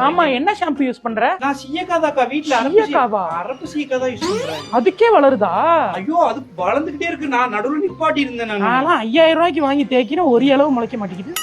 ஆமா, என்ன shampoo use பண்ற? நான் சீயக்காதாக்கா வீட்ல அரப்பு சீயக்கா தான் யூஸ் பண்றேன். அதுக்கே வளருதா? ஐயோ அது வளர்ந்துகிட்டே இருக்கு. நான் நடுவுல நிப்பாட்டி இருந்தேன். நான் 5000 ரூபாய்க்கு வாங்கி தேய்க்கிறேன், ஒரு அளவு முளைக்க மாட்டேங்குது.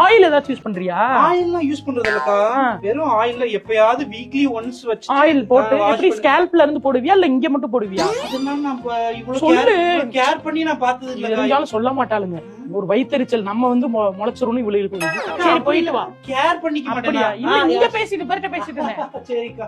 ஆயில் ஏதாச்சும் யூஸ் பண்றியா? ஆயில்லாம் யூஸ் பண்றது இல்லக்கா. வெறும் ஆயில்ல எப்பயாவது வீக்லி ஒன்ஸ் வச்சு ஆயில் போட்டு எப்படி ஸ்கேல்ப்ல இருந்து போடுவியா இல்ல இங்க மட்டும் போடுவியா? அதெல்லாம் நான் இவ்வளவு கேர் பண்ணி நான் பார்த்தது இல்ல. இருந்தாலும் சொல்ல மாட்டாளுங்க, ஒரு வயித்தெரிச்சல் நம்ம வந்து முளைச்சிரும்னு இவ்வளவு இருக்கு. சரி போயிட்டு வா. கேர் பண்ணிக்க மாட்டேயா? இல்ல நீங்க பேசிட்டு பேர்ட்ட பேசிட்டு இருந்தேன். சரிக்கா.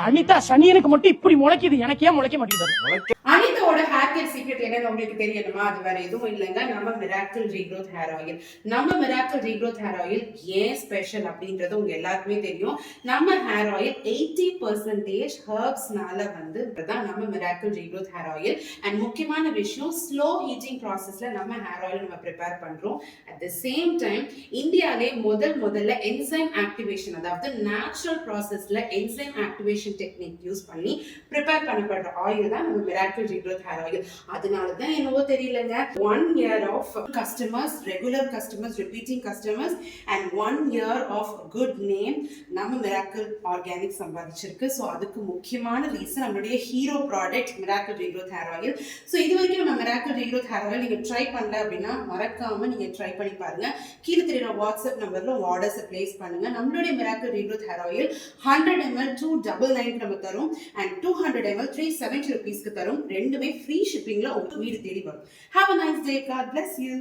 அனிதா சனியனுக்கு மட்டும் இப்படி முளைக்குது, எனக்கு ஏன் முளைக்க மாட்டேங்குது? அனிதாவோட ஹேர் கேர் சீக்ரெட் என்னன்னு உங்களுக்கு தெரியணுமா? அது வேற எதுவும் இல்லைங்க, நம்ம மிராக்கிள் ரீக்ரோத் ஹேர் ஆயில். நம்ம மிராக்கிள் ரீக்ரோத் ஹேர் ஆயில் ஏன் ஸ்பெஷல் அப்படின்றது உங்க எல்லாருக்குமே தெரியும். நம்ம ஹேர் ஆயில் 80% ஹெர்ப்ஸ்னால வந்து தான் நம்ம miracle regrowth hair oil. And முக்கியமான விஷயம், ஸ்லோ ஹீட்டிங் ப்ராசஸ்ல நம்ம ஹேர் ஆயில் நம்ம ப்ரிப்பேர் பண்றோம். அட் த சேம் டைம் இந்தியாலே முதல்ல என்சைம் ஆக்டிவேஷன், அதாவது நேச்சுரல் ப்ராசஸ்ல என்சைம் ஆக்டிவேஷன் டெக்னிக் யூஸ் பண்ணி ப்ரிப்பேர் பண்ணப்படுற ஆயில் தான் நம்ம மிராக்கிள் ரீக்ரோத் ஹேர் ஆயில். அதனாலதான் என்னவோ தெரியலங்க, 1 year of customers, regular customers, repeating customers and 1 year of good name நம்ம மிராக்கிள் ஆர்கானிக் சம்பாதிச்சிருக்கு. ஸோ அதுக்கு முக்கியமான ரீசன் நம்மளுடைய hero product miracle regrowth hair oil. So இது வரைக்கும் நம்ம மிராக்கிள் ரீக்ரோத் ஹேர் ஆயில் நீங்க ட்ரை பண்ணல அப்படின்னா மறக்காம நீங்க ட்ரை பண்ணி பாருங்க. கீழே தெரியுற வாட்ஸ்அப் நம்பர்ல ஆர்டர்ஸ் பிளேஸ் பண்ணுங்க. நம்மளுடைய miracle regrowth hair oil 100 ml 299 நம்ம தரும் அண்ட் 200 ml 370 rupees தரும். ரெண்டுமே ஃப்ரீ ஷிப்பிங்ல உங்க வீடு தேடி வரும். Have a nice day. God bless you.